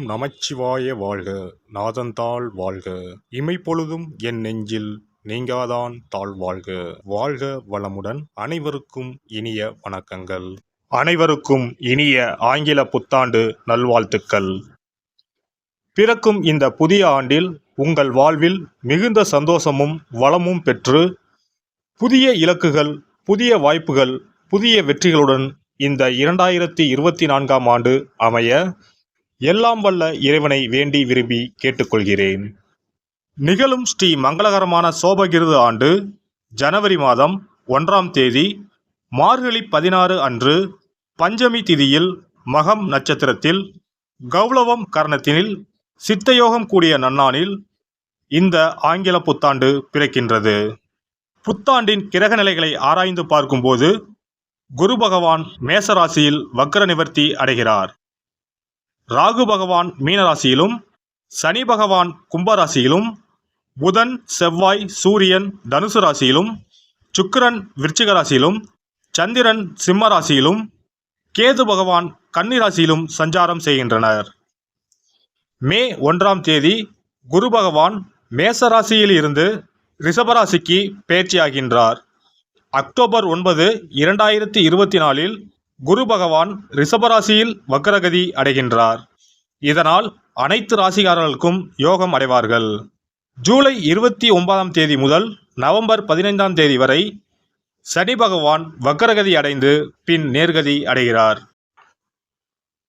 நமச்சிவாய வாழ்க. நாதன்தாள் வாழ்க. இமைப்பொழுதும் என் நெஞ்சில் நீங்காதான் தாழ்வாழ்க. வாழ்க வளமுடன். அனைவருக்கும் இனிய வணக்கங்கள். அனைவருக்கும் இனிய ஆங்கில புத்தாண்டு நல்வாழ்த்துக்கள். பிறக்கும் இந்த புதிய ஆண்டில் உங்கள் வாழ்வில் மிகுந்த சந்தோஷமும் வளமும் பெற்று புதிய இலக்குகள், புதிய வாய்ப்புகள், புதிய வெற்றிகளுடன் இந்த 2024ஆம் ஆண்டு அமைய எல்லாம் வல்ல இறைவனை வேண்டி விரும்பி கேட்டுக்கொள்கிறேன். நிகழும் ஸ்ரீ மங்களகரமான சோபகிருது ஆண்டு ஜனவரி மாதம் 1ஆம் தேதி மார்கழி 16 அன்று பஞ்சமி திதியில் மகம் நட்சத்திரத்தில் கௌளவம் கரணத்தினில் சித்தயோகம் கூடிய நன்னாளில் இந்த ஆங்கில புத்தாண்டு பிறக்கின்றது. புத்தாண்டின் கிரக நிலைகளை ஆராய்ந்து பார்க்கும்போது குரு பகவான் மேசராசியில் வக்ர நிவர்த்தி அடைகிறார். ராகு பகவான் மீனராசியிலும், சனி பகவான் கும்பராசியிலும், புதன் செவ்வாய் சூரியன் தனுசு ராசியிலும், சுக்கிரன் விருச்சிக ராசியிலும், சந்திரன் சிம்ம ராசியிலும், கேது பகவான் கன்னி ராசியிலும் சஞ்சாரம் செய்கின்றனர். மே 1ஆம் தேதி குரு பகவான் மேச ராசியில் இருந்து ரிஷபராசிக்கு பெயர்ச்சியாகின்றார். அக்டோபர் 9, 2024இல் குரு பகவான் ரிஷபராசியில் வக்ரகதி அடைகின்றார். இதனால் அனைத்து ராசிக்காரர்களுக்கும் யோகம் அடைவார்கள். ஜூலை 29ஆம் தேதி முதல் நவம்பர் 15ஆம் தேதி வரை சனி பகவான் வக்ரகதி அடைந்து பின் நேர்கதி அடைகிறார்.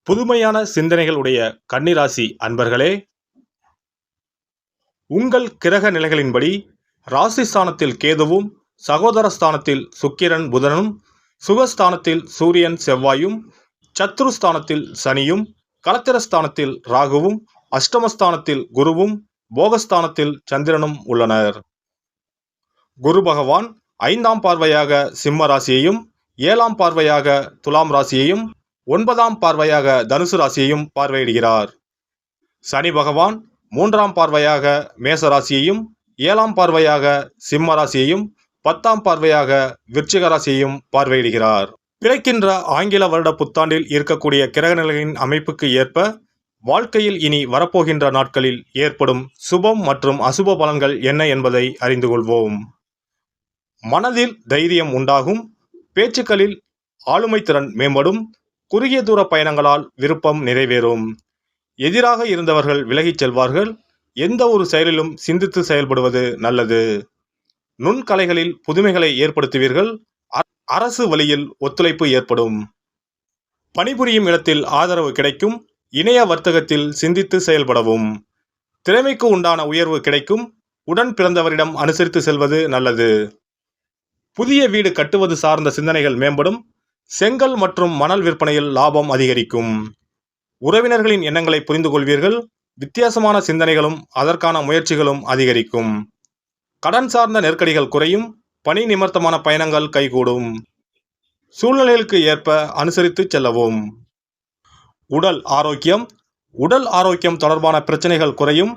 புதுமையான சிந்தனைகளுடைய கன்னிராசி அன்பர்களே, உங்கள் கிரக நிலைகளின்படி ராசிஸ்தானத்தில் கேதுவும், சகோதரஸ்தானத்தில் சுக்கிரன் புதனும், சுகஸ்தானத்தில் சூரியன் செவ்வாயும், சத்ருஸ்தானத்தில் சனியும், களத்திரஸ்தானத்தில் ராகுவும், அஷ்டமஸ்தானத்தில் குருவும், போகஸ்தானத்தில் சந்திரனும் உள்ளனர். குரு பகவான் 5ஆம் பார்வையாக சிம்ம ராசியையும், 7ஆம் பார்வையாக துலாம் ராசியையும், 9ஆம் பார்வையாக தனுசு ராசியையும் பார்வையிடுகிறார். சனி பகவான் 3ஆம் பார்வையாக மேச ராசியையும், 7ஆம் பார்வையாக சிம்ம ராசியையும், 10ஆம் பார்வையாக விருச்சிக ராசியையும் பார்வையிடுகிறார். பிறக்கின்ற ஆங்கில வருட புத்தாண்டில் இருக்கக்கூடிய கிரகநிலையின் அமைப்புக்கு ஏற்ப வாழ்க்கையில் இனி வரப்போகின்ற நாட்களில் ஏற்படும் சுபம் மற்றும் அசுப பலன்கள் என்ன என்பதை அறிந்து கொள்வோம். மனதில் தைரியம் உண்டாகும், பேச்சுக்களில் ஆளுமை திறன் மேம்படும், குறுகிய தூர பயணங்களால் விருப்பம் நிறைவேறும், எதிராக இருந்தவர்கள் விலகிச் செல்வார்கள், எந்த ஒரு செயலிலும் சிந்தித்து செயல்படுவது நல்லது, நுண்கலைகளில் புதுமைகளை ஏற்படுத்துவீர்கள், அரசு வழியில் ஒத்துழைப்பு ஏற்படும், பணிபுரியும் இடத்தில் ஆதரவு கிடைக்கும், இணைய வர்த்தகத்தில் சிந்தித்து செயல்படவும், திறமைக்கு உண்டான உயர்வு கிடைக்கும், உடன் பிறந்தவரிடம் அனுசரித்து செல்வது நல்லது, புதிய வீடு கட்டுவது சார்ந்த சிந்தனைகள் மேம்படும், செங்கல் மற்றும் மணல் விற்பனையில் லாபம் அதிகரிக்கும், உறவினர்களின் எண்ணங்களை புரிந்து கொள்வீர்கள், வித்தியாசமான சிந்தனைகளும் அதற்கான முயற்சிகளும் அதிகரிக்கும், கடன் சார்ந்த நெருக்கடிகள் குறையும், பணி நிமித்தமான பயணங்கள் கைகூடும், சூழ்நிலைகளுக்கு ஏற்ப அனுசரித்து செல்லவும். உடல் ஆரோக்கியம் தொடர்பான பிரச்சனைகள் குறையும்,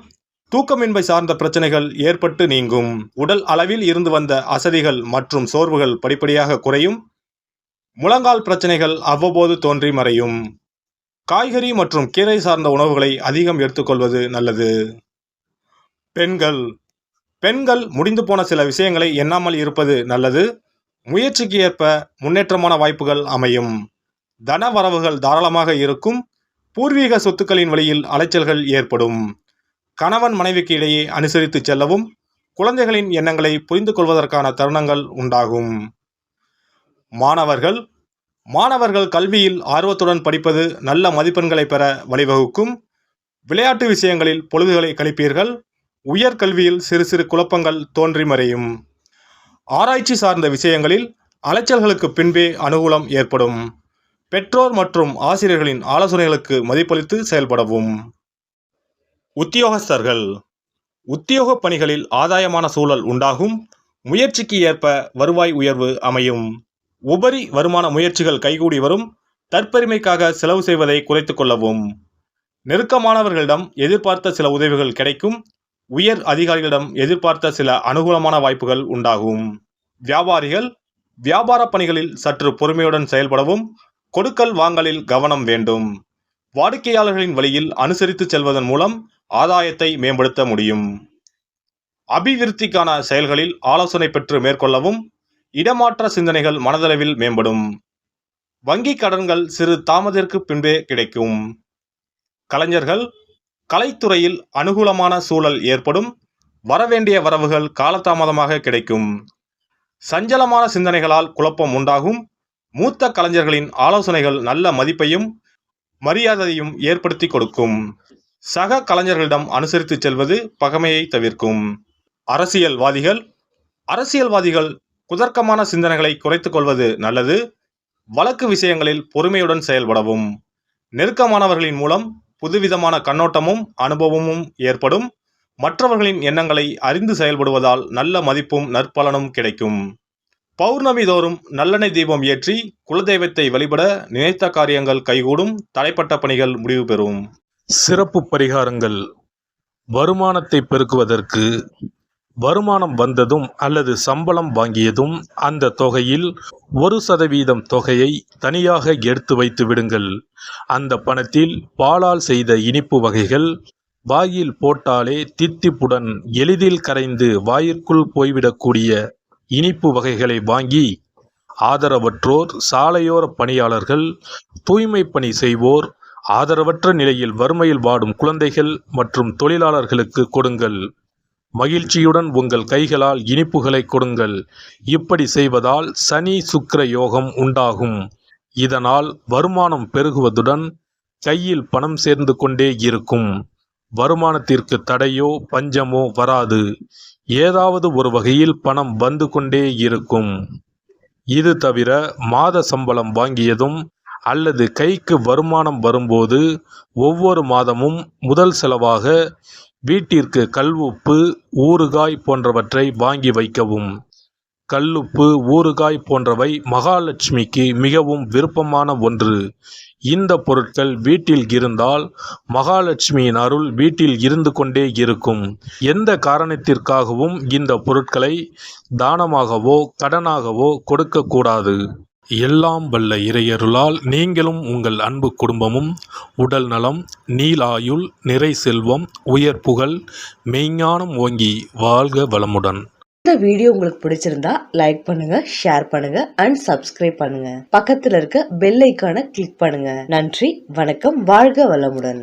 தூக்கமின்மை சார்ந்த பிரச்சனைகள் ஏற்பட்டு நீங்கும், உடல் அளவில் இருந்து வந்த அசதிகள் மற்றும் சோர்வுகள் படிப்படியாக குறையும், முழங்கால் பிரச்சனைகள் அவ்வப்போது தோன்றி மறையும், காய்கறி மற்றும் கீரை சார்ந்த உணவுகளை அதிகம் எடுத்துக்கொள்வது நல்லது. பெண்கள் முடிந்து போன சில விஷயங்களை எண்ணாமல் இருப்பது நல்லது. முயற்சிக்கு ஏற்ப முன்னேற்றமான வாய்ப்புகள் அமையும், தன வரவுகள் தாராளமாக இருக்கும், பூர்வீக சொத்துக்களின் வழியில் அலைச்சல்கள் ஏற்படும், கணவன் மனைவிக்கு இடையே அனுசரித்து செல்லவும், குழந்தைகளின் எண்ணங்களை புரிந்து கொள்வதற்கான தருணங்கள் உண்டாகும். மாணவர்கள் கல்வியில் ஆர்வத்துடன் படிப்பது நல்ல மதிப்பெண்களை பெற வழிவகுக்கும், விளையாட்டு விஷயங்களில் பொழுதுகளை கழிப்பீர்கள், உயர்கல்வியில் சிறு சிறு குழப்பங்கள் தோன்றி மறையும், ஆராய்ச்சி சார்ந்த விஷயங்களில் அலைச்சல்களுக்கு பின்பே அனுகூலம் ஏற்படும், பெற்றோர் மற்றும் ஆசிரியர்களின் ஆலோசனைகளுக்கு மதிப்பளித்து செயல்படவும். உத்தியோக பணிகளில் ஆதாயமான சூழல் உண்டாகும், முயற்சிக்கு ஏற்ப வருவாய் உயர்வு அமையும், உபரி வருமான முயற்சிகள் கைகூடி வரும், தற்பெருமைக்காக செலவு செய்வதை குறைத்து கொள்ளவும், நெருக்கமானவர்களிடம் எதிர்பார்த்த சில உதவிகள் கிடைக்கும், உயர் அதிகாரிகளிடம் எதிர்பார்த்த சில அனுகூலமான வாய்ப்புகள் உண்டாகும். வியாபார பணிகளில் சற்று பொறுமையுடன் செயல்படவும், கொடுக்கல் வாங்கலில் கவனம் வேண்டும், வாடிக்கையாளர்களின் வழியில் அனுசரித்து செல்வதன் மூலம் ஆதாயத்தை மேம்படுத்த முடியும். அபிவிருத்திக்கான செயல்களில் ஆலோசனை பெற்று மேற்கொள்ளவும் இடமாற்ற சிந்தனைகள் மனதளவில் மேம்படும். வங்கி கடன்கள் சிறு தாமதத்திற்கு பின்பே கிடைக்கும். கலைஞர்கள் கலைத்துறையில் அனுகூலமான சூழல் ஏற்படும். வரவேண்டிய வரவுகள் காலதாமதமாக கிடைக்கும். சஞ்சலமான சிந்தனைகளால் குழப்பம் உண்டாகும். மூத்த கலைஞர்களின் ஆலோசனைகள் நல்ல மதிப்பையும் மரியாதையும் ஏற்படுத்தி கொடுக்கும். சக கலைஞர்களிடம் அனுசரித்து செல்வது பகைமையை தவிர்க்கும். அரசியல்வாதிகள் குதர்க்கமான சிந்தனைகளை குறைத்துக் கொள்வது நல்லது. வழக்கு விஷயங்களில் பொறுமையுடன் செயல்படவும். நெருக்கமானவர்களின் மூலம் புதுவிதமான கண்ணோட்டமும் அனுபவமும் ஏற்படும். மற்றவர்களின் எண்ணங்களை அறிந்து செயல்படுவதால் நல்ல மதிப்பும் நற்பலனும் கிடைக்கும். பௌர்ணமி தோறும் நல்லெண்ணெய் தீபம் ஏற்றி குலதெய்வத்தை வழிபட நினைத்த காரியங்கள் கைகூடும். தடைப்பட்ட பணிகள் முடிவு பெறும். சிறப்பு பரிகாரங்கள். வருமானத்தை பெருக்குவதற்கு வருமானம் வந்ததும் அல்லது சம்பளம் வாங்கியதும் அந்த தொகையில் 1% தொகையை தனியாக எடுத்து வைத்து விடுங்கள். அந்த பணத்தில் பாலால் செய்த இனிப்பு வகைகள் வாயில் போட்டாலே தித்திப்புடன் எளிதில் கரைந்து வாயிற்குள் போய்விடக்கூடிய இனிப்பு வகைகளை வாங்கி ஆதரவற்றோர், சாலையோர பணியாளர்கள், தூய்மை பணி செய்வோர், ஆதரவற்ற நிலையில் வறுமையில் வாடும் குழந்தைகள் மற்றும் தொழிலாளர்களுக்கு கொடுங்கள். மகிழ்ச்சியுடன் உங்கள் கைகளால் இனிப்புகளை கொடுங்கள். இப்படி செய்வதால் சனி சுக்கிர யோகம் உண்டாகும். இதனால் வருமானம் பெருகுவதுடன் கையில் பணம் சேர்ந்து கொண்டே இருக்கும். வருமானத்திற்கு தடையோ பஞ்சமோ வராது. ஏதாவது ஒரு வகையில் பணம் வந்து கொண்டே இருக்கும். இது தவிர மாத சம்பளம் வாங்கியதும் அல்லது கைக்கு வருமானம் வரும்போது ஒவ்வொரு மாதமும் முதல் செலவாக வீட்டிற்கு கல்லுப்பு, ஊறுகாய் போன்றவற்றை வாங்கி வைக்கவும். கல்லுப்பு, ஊறுகாய் போன்றவை மகாலட்சுமிக்கு மிகவும் விருப்பமான ஒன்று. இந்த பொருட்கள் வீட்டில் இருந்தால் மகாலட்சுமியின் அருள் வீட்டில் இருந்து கொண்டே இருக்கும். எந்த காரணத்திற்காகவும் இந்த பொருட்களை தானமாகவோ கடனாகவோ கொடுக்கக்கூடாது. எல்லாம் வல்ல இறையருளால் நீங்களும் உங்கள் அன்பு குடும்பமும் உடல் நலம், நீலாயுள், நிறை செல்வம், உயர் புகழ், மெய்ஞானம் ஓங்கி வாழ்க வளமுடன். இந்த வீடியோ உங்களுக்கு பிடிச்சிருந்தா லைக் பண்ணுங்க, ஷேர் பண்ணுங்க அண்ட் சப்ஸ்கிரைப் பண்ணுங்க. பக்கத்துல இருக்க பெல் ஐகானை கிளிக் பண்ணுங்க. நன்றி, வணக்கம், வாழ்க வளமுடன்.